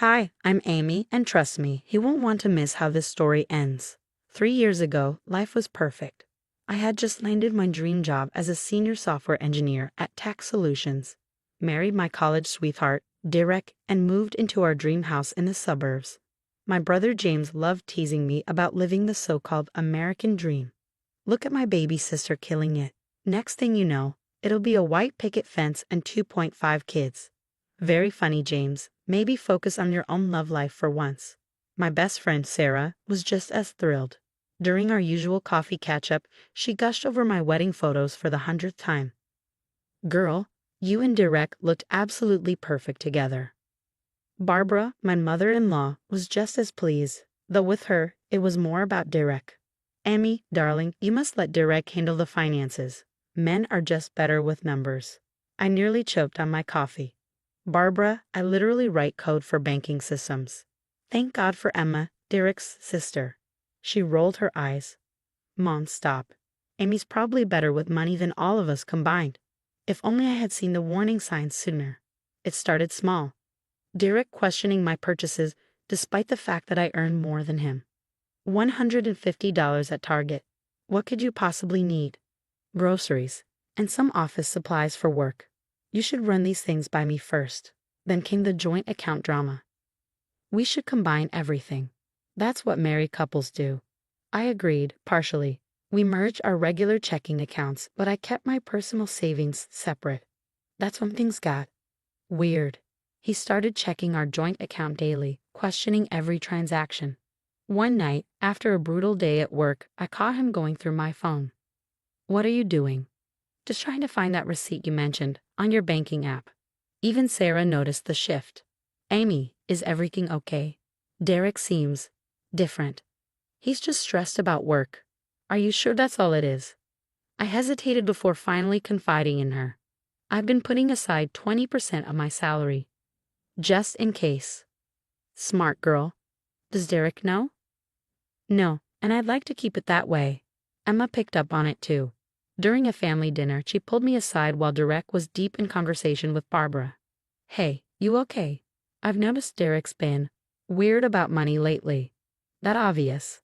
Hi, I'm Amy, and trust me, you won't want to miss how this story ends. 3 years ago, life was perfect. I had just landed my dream job as a senior software engineer at Tech Solutions, married my college sweetheart, Derek, and moved into our dream house in the suburbs. My brother James loved teasing me about living the so-called American dream. Look at my baby sister killing it. Next thing you know, it'll be a white picket fence and 2.5 kids. Very funny, James. Maybe focus on your own love life for once. My best friend, Sarah, was just as thrilled. During our usual coffee catch-up, she gushed over my wedding photos for the 100th time. Girl, you and Derek looked absolutely perfect together. Barbara, my mother-in-law, was just as pleased, though with her, it was more about Derek. Amy, darling, you must let Derek handle the finances. Men are just better with numbers. I nearly choked on my coffee. Barbara, I literally write code for banking systems. Thank God for Emma, Derek's sister. She rolled her eyes. Mom, stop. Amy's probably better with money than all of us combined. If only I had seen the warning signs sooner. It started small. Derek questioning my purchases despite the fact that I earned more than him. $150 at Target. What could you possibly need? Groceries, and some office supplies for work. You should run these things by me first. Then came the joint account drama. We should combine everything. That's what married couples do. I agreed, partially. We merged our regular checking accounts, but I kept my personal savings separate. That's when things got weird. He started checking our joint account daily, questioning every transaction. One night, after a brutal day at work, I caught him going through my phone. What are you doing? Just trying to find that receipt you mentioned on your banking app. Even Sarah noticed the shift. Amy, is everything okay? Derek seems different. He's just stressed about work. Are you sure that's all it is? I hesitated before finally confiding in her. I've been putting aside 20% of my salary. Just in case. Smart girl. Does Derek know? No, and I'd like to keep it that way. Emma picked up on it too. During a family dinner, she pulled me aside while Derek was deep in conversation with Barbara. Hey, you okay? I've noticed Derek's been weird about money lately. That obvious.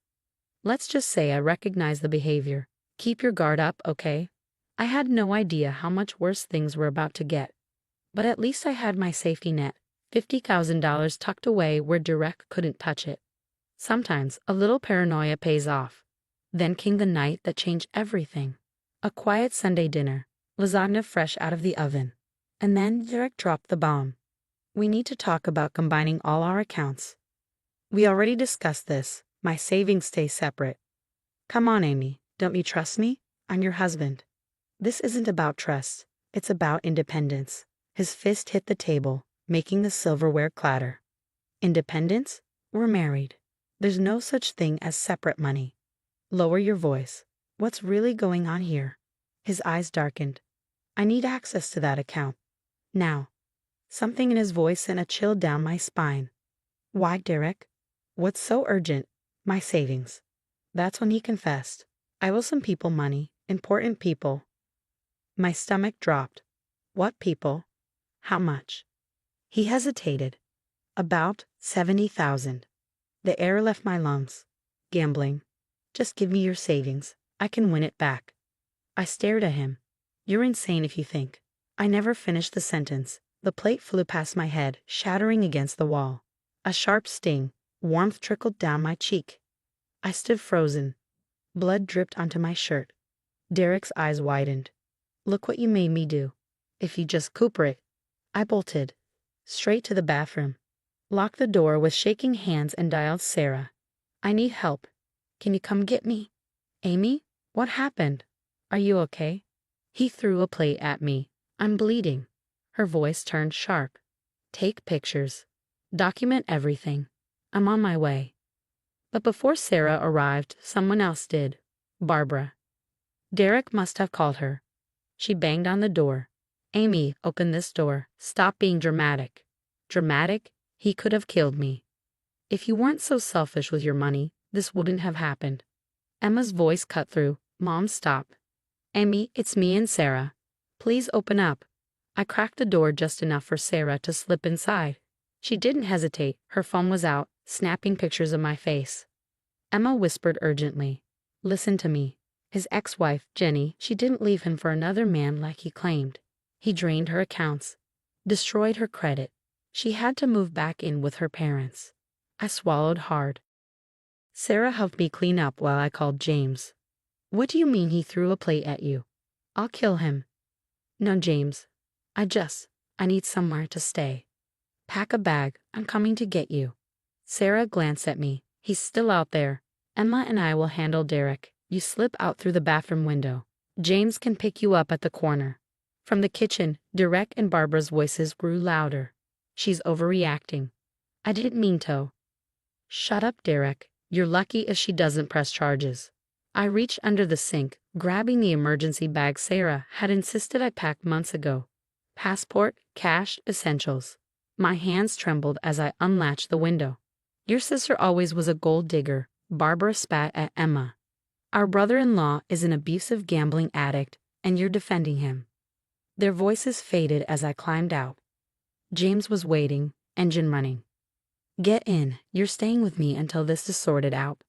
Let's just say I recognize the behavior. Keep your guard up, okay? I had no idea how much worse things were about to get. But at least I had my safety net, $50,000 tucked away where Derek couldn't touch it. Sometimes a little paranoia pays off. Then came the night that changed everything. A quiet Sunday dinner, lasagna fresh out of the oven. And then Derek dropped the bomb. We need to talk about combining all our accounts. We already discussed this. My savings stay separate. Come on, Amy. Don't you trust me? I'm your husband. This isn't about trust. It's about independence. His fist hit the table, making the silverware clatter. Independence? We're married. There's no such thing as separate money. Lower your voice. What's really going on here? His eyes darkened. I need access to that account. Now. Something in his voice sent a chill down my spine. Why, Derek? What's so urgent? My savings. That's when he confessed. I owe some people money. Important people. My stomach dropped. What people? How much? He hesitated. About 70,000. The air left my lungs. Gambling. Just give me your savings. I can win it back. I stared at him. You're insane if you think. I never finished the sentence. The plate flew past my head, shattering against the wall. A sharp sting. Warmth trickled down my cheek. I stood frozen. Blood dripped onto my shirt. Derek's eyes widened. Look what you made me do. If you just cooperate. I bolted. Straight to the bathroom. Locked the door with shaking hands and dialed Sarah. I need help. Can you come get me? Amy? What happened? Are you okay? He threw a plate at me. I'm bleeding. Her voice turned sharp. Take pictures. Document everything. I'm on my way. But before Sarah arrived, someone else did. Barbara. Derek must have called her. She banged on the door. Amy, open this door. Stop being dramatic. Dramatic? He could have killed me. If you weren't so selfish with your money, this wouldn't have happened. Emma's voice cut through. Mom, stop. Amy, it's me and Sarah. Please open up. I cracked the door just enough for Sarah to slip inside. She didn't hesitate. Her phone was out, snapping pictures of my face. Emma whispered urgently. Listen to me. His ex-wife, Jenny, she didn't leave him for another man like he claimed. He drained her accounts, destroyed her credit. She had to move back in with her parents. I swallowed hard. Sarah helped me clean up while I called James. What do you mean he threw a plate at you? I'll kill him. No, James. I need somewhere to stay. Pack a bag. I'm coming to get you. Sarah glanced at me. He's still out there. Emma and I will handle Derek. You slip out through the bathroom window. James can pick you up at the corner. From the kitchen, Derek and Barbara's voices grew louder. She's overreacting. I didn't mean to. Shut up, Derek. You're lucky if she doesn't press charges. I reached under the sink, grabbing the emergency bag Sarah had insisted I pack months ago. Passport, cash, essentials. My hands trembled as I unlatched the window. Your sister always was a gold digger, Barbara spat at Emma. Our brother-in-law is an abusive gambling addict, and you're defending him. Their voices faded as I climbed out. James was waiting, engine running. Get in, you're staying with me until this is sorted out.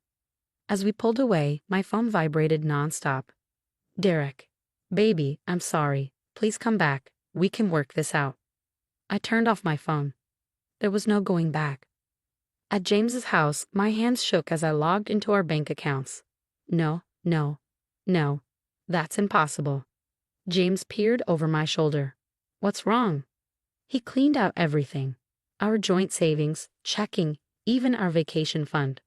As we pulled away, my phone vibrated nonstop. Derek. Baby, I'm sorry. Please come back. We can work this out. I turned off my phone. There was no going back. At James's house, my hands shook as I logged into our bank accounts. No. That's impossible. James peered over my shoulder. What's wrong? He cleaned out everything. Our joint savings, checking, even our vacation fund.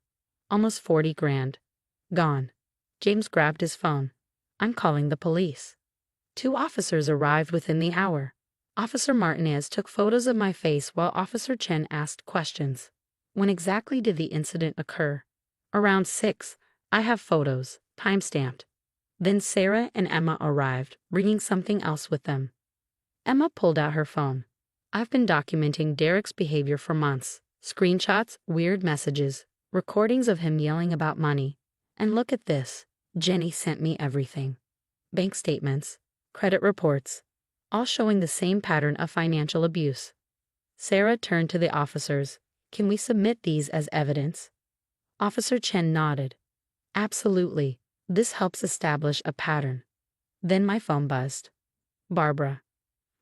Almost 40 grand. Gone. James grabbed his phone. I'm calling the police. 2 officers arrived within the hour. Officer Martinez took photos of my face while Officer Chen asked questions. When exactly did the incident occur? Around 6. I have photos, time-stamped. Then Sarah and Emma arrived, bringing something else with them. Emma pulled out her phone. I've been documenting Derek's behavior for months. Screenshots, weird messages, recordings of him yelling about money. And look at this. Jenny sent me everything. Bank statements, credit reports, all showing the same pattern of financial abuse. Sarah turned to the officers. Can we submit these as evidence? Officer Chen nodded. Absolutely. This helps establish a pattern. Then my phone buzzed. Barbara.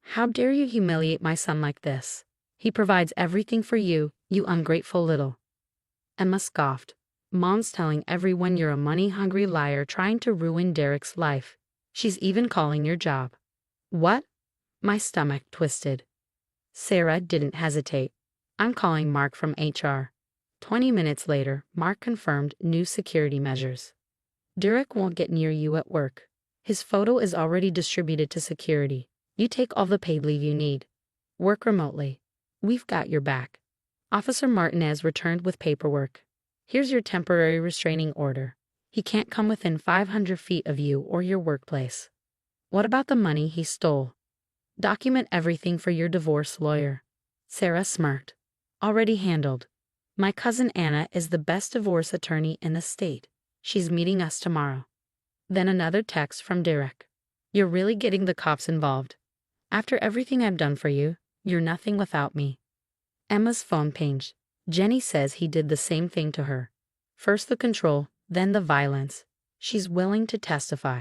How dare you humiliate my son like this? He provides everything for you, you ungrateful little. Emma scoffed. Mom's telling everyone you're a money-hungry liar trying to ruin Derek's life. She's even calling your job. What? My stomach twisted. Sarah didn't hesitate. I'm calling Mark from HR. 20 minutes later, Mark confirmed new security measures. Derek won't get near you at work. His photo is already distributed to security. You take all the paid leave you need. Work remotely. We've got your back. Officer Martinez returned with paperwork. Here's your temporary restraining order. He can't come within 500 feet of you or your workplace. What about the money he stole? Document everything for your divorce lawyer. Sarah smirked. Already handled. My cousin Anna is the best divorce attorney in the state. She's meeting us tomorrow. Then another text from Derek. You're really getting the cops involved. After everything I've done for you, you're nothing without me. Emma's phone pinged. Jenny says he did the same thing to her. First the control, then the violence. She's willing to testify.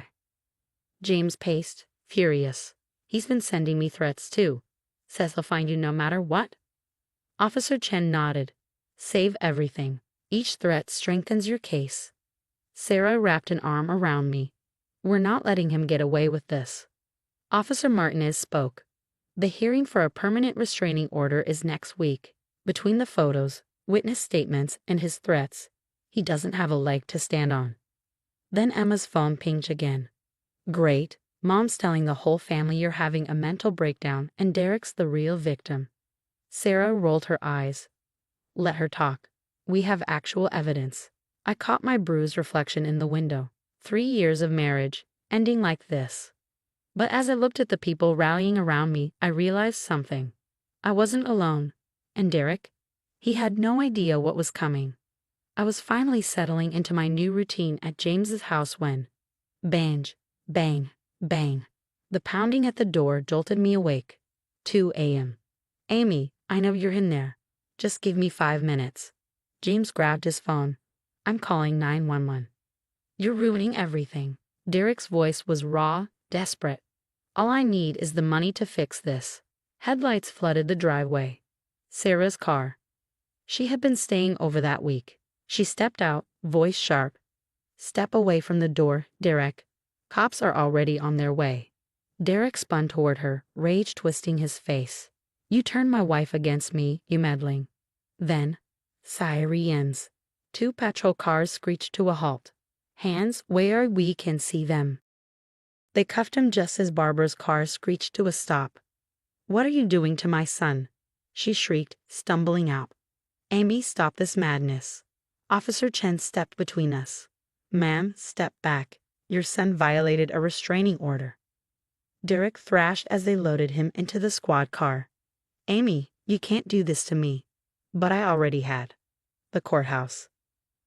James paced, furious. He's been sending me threats too. Says he'll find you no matter what. Officer Chen nodded. Save everything. Each threat strengthens your case. Sarah wrapped an arm around me. We're not letting him get away with this. Officer Martinez spoke. The hearing for a permanent restraining order is next week. Between the photos, witness statements, and his threats, he doesn't have a leg to stand on. Then Emma's phone pinged again. Great. Mom's telling the whole family you're having a mental breakdown and Derek's the real victim. Sarah rolled her eyes. Let her talk. We have actual evidence. I caught my bruised reflection in the window. 3 years of marriage, ending like this. But as I looked at the people rallying around me, I realized something. I wasn't alone. And Derek? He had no idea what was coming. I was finally settling into my new routine at James's house when, bang, bang, bang. The pounding at the door jolted me awake. 2 a.m. Amy, I know you're in there. Just give me 5 minutes. James grabbed his phone. I'm calling 911. You're ruining everything. Derek's voice was raw, desperate. All I need is the money to fix this. Headlights flooded the driveway. Sarah's car. She had been staying over that week. She stepped out, voice sharp. Step away from the door, Derek. Cops are already on their way. Derek spun toward her, rage twisting his face. You turned my wife against me, you meddling. Then, sirens. 2 patrol cars screeched to a halt. Hands where we can see them. They cuffed him just as Barbara's car screeched to a stop. What are you doing to my son? She shrieked, stumbling out. Amy, stop this madness. Officer Chen stepped between us. Ma'am, step back. Your son violated a restraining order. Derek thrashed as they loaded him into the squad car. Amy, you can't do this to me. But I already had. The courthouse.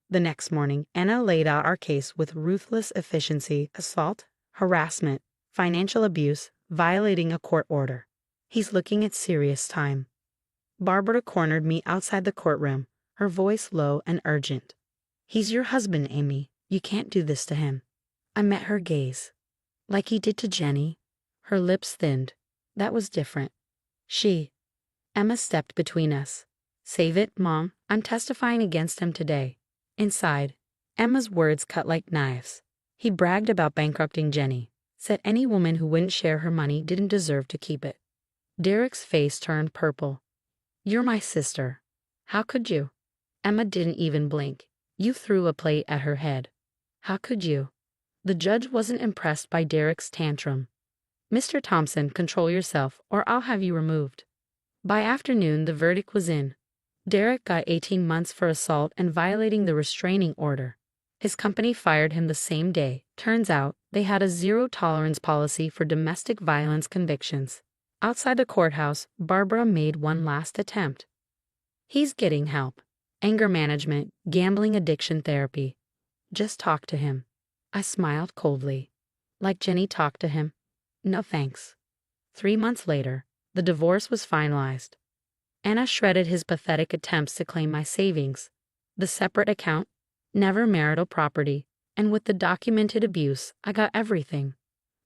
The next morning, Anna laid out our case with ruthless efficiency: assault, harassment, financial abuse, violating a court order. He's looking at serious time. Barbara cornered me outside the courtroom, her voice low and urgent. He's your husband, Amy. You can't do this to him. I met her gaze. Like he did to Jenny. Her lips thinned. That was different. Emma stepped between us. Save it, Mom. I'm testifying against him today. Inside, Emma's words cut like knives. He bragged about bankrupting Jenny, said any woman who wouldn't share her money didn't deserve to keep it. Derek's face turned purple. You're my sister. How could you? Emma didn't even blink. You threw a plate at her head. How could you? The judge wasn't impressed by Derek's tantrum. Mr. Thompson, control yourself, or I'll have you removed. By afternoon, the verdict was in. Derek got 18 months for assault and violating the restraining order. His company fired him the same day. Turns out, they had a zero-tolerance policy for domestic violence convictions. Outside the courthouse, Barbara made one last attempt. He's getting help. Anger management, gambling addiction therapy. Just talk to him. I smiled coldly. Like Jenny talked to him. No thanks. 3 months later, the divorce was finalized. Anna shredded his pathetic attempts to claim my savings, the separate account, never marital property, and with the documented abuse, I got everything.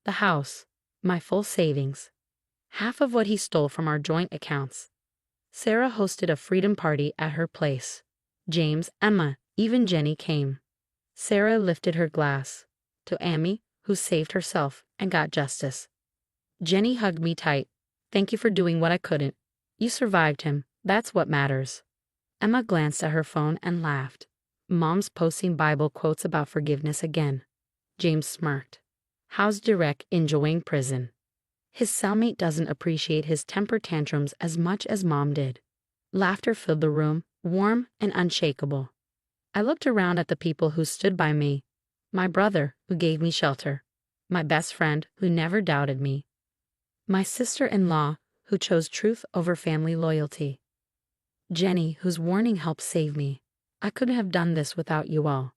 The house, my full savings, half of what he stole from our joint accounts. Sarah hosted a freedom party at her place. James, Emma, even Jenny came. Sarah lifted her glass to Amy, who saved herself and got justice. Jenny hugged me tight. Thank you for doing what I couldn't. You survived him. That's what matters. Emma glanced at her phone and laughed. Mom's posting Bible quotes about forgiveness again. James smirked. How's Derek enjoying prison? His cellmate doesn't appreciate his temper tantrums as much as Mom did. Laughter filled the room, warm and unshakable. I looked around at the people who stood by me. My brother, who gave me shelter. My best friend, who never doubted me. My sister-in-law, who chose truth over family loyalty. Jenny, whose warning helped save me. I couldn't have done this without you all.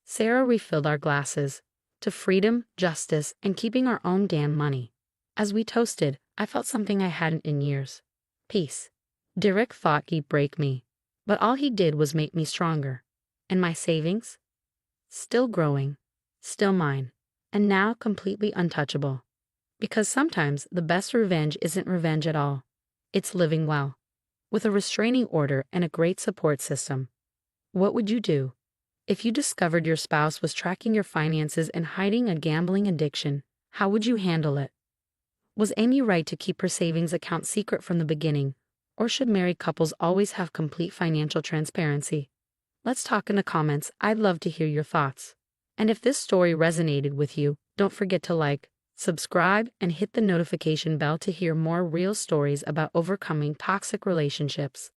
Sarah refilled our glasses to freedom, justice, and keeping our own damn money. As we toasted, I felt something I hadn't in years. Peace. Derek thought he'd break me, but all he did was make me stronger. And my savings? Still growing, still mine, and now completely untouchable. Because sometimes the best revenge isn't revenge at all. It's living well. With a restraining order and a great support system. What would you do? If you discovered your spouse was tracking your finances and hiding a gambling addiction, how would you handle it? Was Amy right to keep her savings account secret from the beginning, or should married couples always have complete financial transparency? Let's talk in the comments. I'd love to hear your thoughts. And if this story resonated with you, don't forget to like, subscribe, and hit the notification bell to hear more real stories about overcoming toxic relationships.